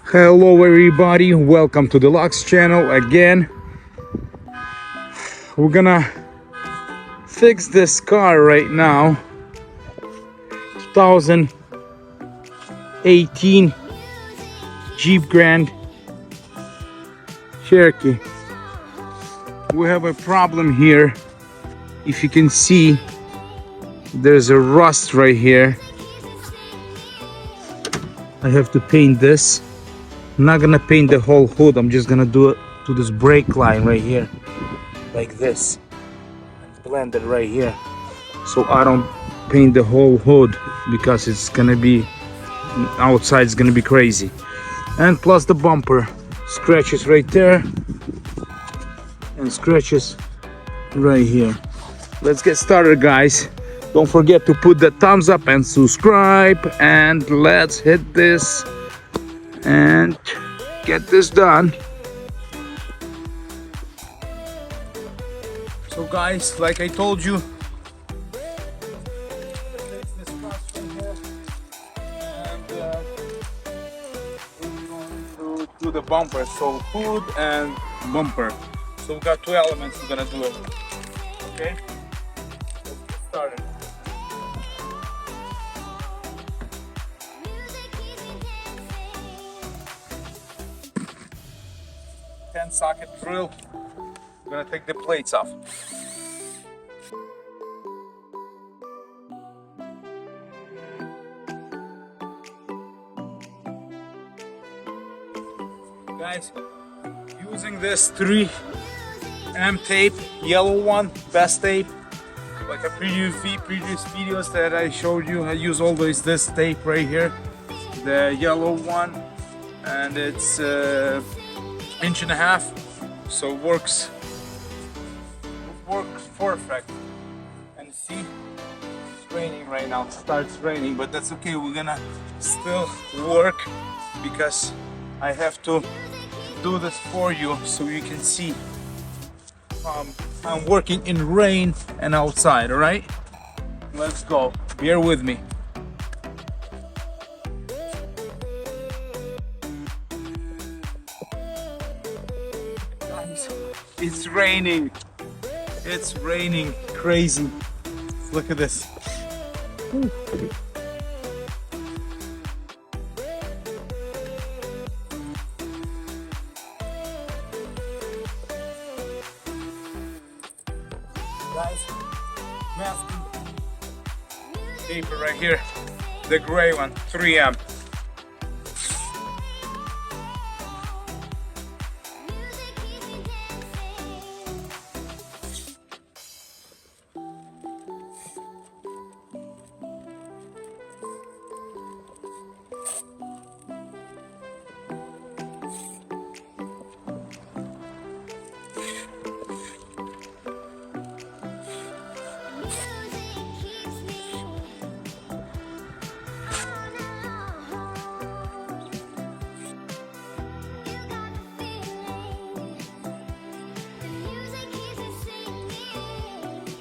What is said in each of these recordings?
Hello everybody, welcome to Deluxe channel again. We're gonna fix this car right now. 2018 Jeep Grand Cherokee. We have a problem here. If you can see, there's a rust right here. I have to paint this. I'm not gonna paint the whole hood, I'm just gonna do it to this brake line right here, like this, and blend it right here, so I don't paint the whole hood because it's gonna be outside, it's gonna be crazy. And plus the bumper scratches right there and scratches right here. Let's get started, guys. Don't forget to put the thumbs up and subscribe, and let's hit this and get this done. So guys, like I told you, this crossing here, and we're going to do the bumper, so hood and bumper. So we got two elements we're gonna do it. Okay, let's get started. 10-socket drill. I'm gonna take the plates off. Guys, using this 3M tape, yellow one, best tape. Like a previous videos that I showed you, I use always this tape right here, the yellow one, and it's 1.5 inches, so works perfect. And see, it's raining right now. It starts raining, but that's okay. We're gonna still work because I have to do this for you so you can see I'm working in rain and outside. All right, let's go. Bear with me. It's raining. It's raining crazy. Look at this. Whew. Guys, masking paper right here. The gray one, 3M.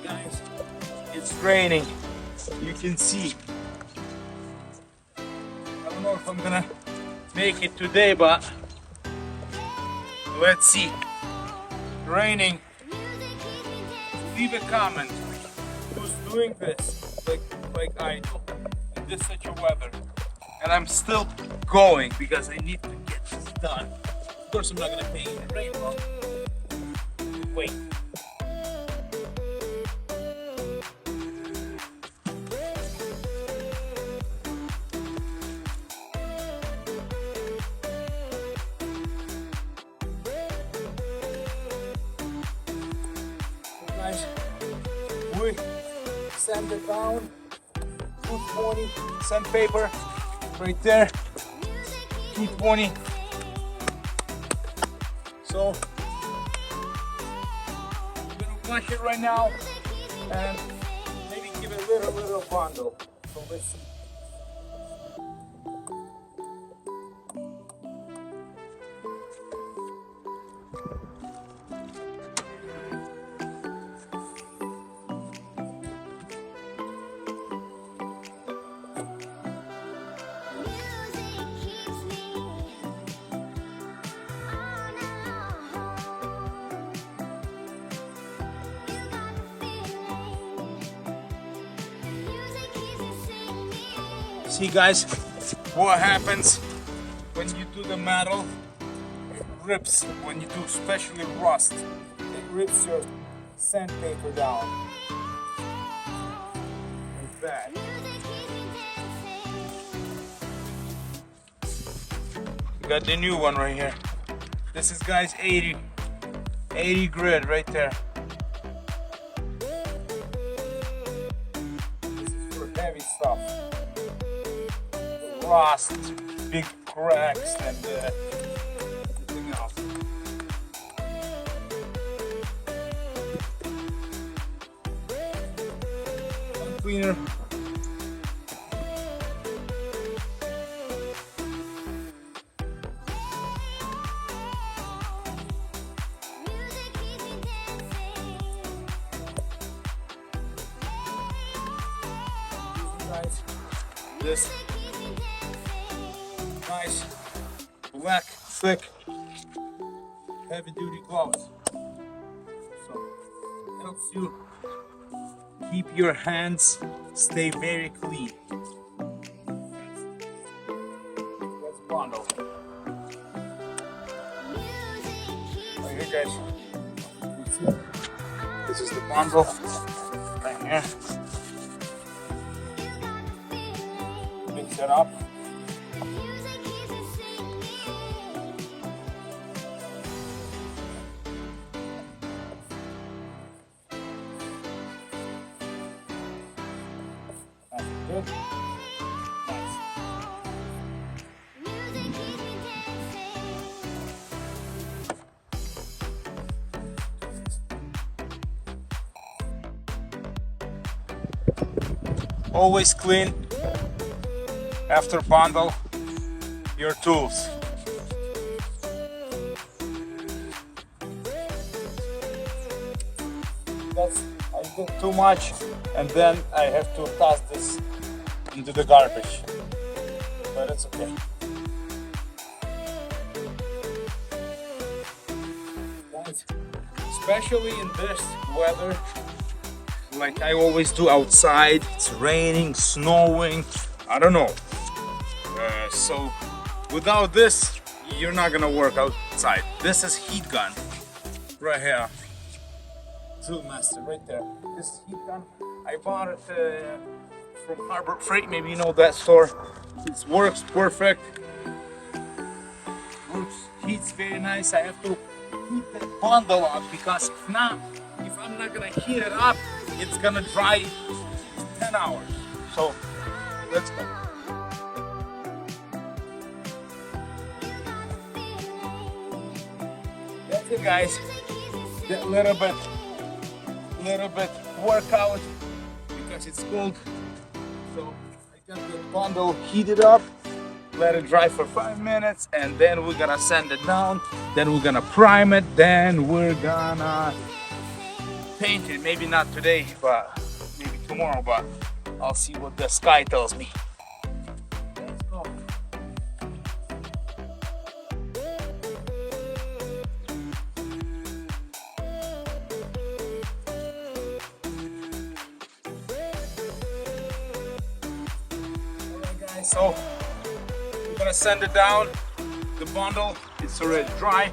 Guys, it's raining. You can see. I don't know if I'm gonna make it today, but let's see. Raining. Leave a comment who's doing this like I do in this such a weather. And I'm still going because I need to get this done. Of course I'm not gonna paint in the rain. Well, wait. We sand it down, 220 sandpaper right there, 220. So I'm gonna wash it right now and maybe give it a little bundle. So let's see. See guys, what happens when you do the metal? It rips. When you do especially rust, it rips your sandpaper down. Like that. We got the new one right here. This is guys 80 grit right there. This is for heavy stuff. Rust, big cracks, and everything else. One cleaner. This nice black thick heavy duty gloves, so it helps you keep your hands stay very clean. That's a bundle right here guys. This is the bundle right here. Mix it up. That's good. Nice. Always clean after bundle your tools. I did too much and then I have to toss this into the garbage, but it's okay. Guys, especially in this weather, like I always do outside, it's raining, snowing, I don't know. So without this, you're not gonna work outside. This is heat gun right here. Tool Master right there. This heat gun, I bought it from Harbor Freight. Maybe you know that store. It works perfect. Works, heats very nice. I have to heat that bundle up because if not, if I'm not gonna heat it up, it's gonna dry 10 hours. So let's go. That's it guys. That little bit workout because it's cold. So I got the bundle heated up, let it dry for 5 minutes, and then we're gonna sand it down, then we're gonna prime it, then we're gonna paint it. Maybe not today, but maybe tomorrow, but I'll see what the sky tells me. Let's go. Alright guys, so we're gonna sand it down. The bundle, it's already dry.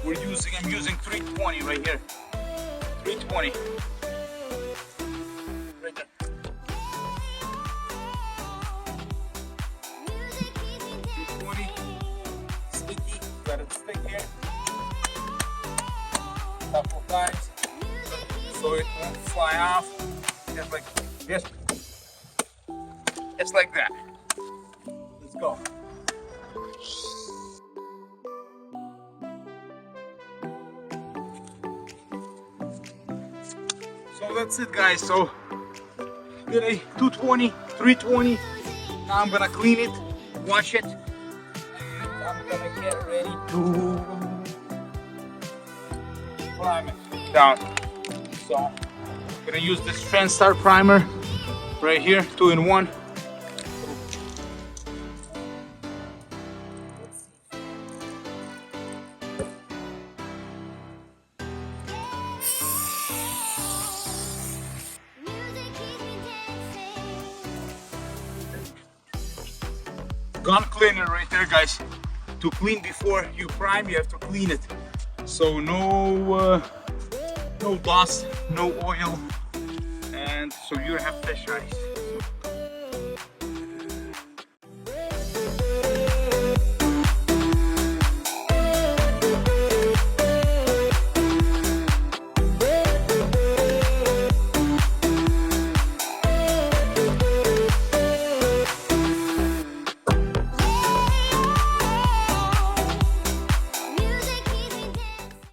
I'm using 320 right here. 320. Right there. 320. Sticky. Let it stick here. Couple times. So it won't fly off. Just like this. Just like that. Let's go. So that's it guys, so did a 220, 320, now I'm gonna clean it, wash it, and I'm gonna get ready to prime it down. So I'm gonna use this TrendStar primer right here, 2-in-1. gun cleaner right there, guys. To clean before you prime, you have to clean it. So no dust, no oil, and so you have fresh eyes.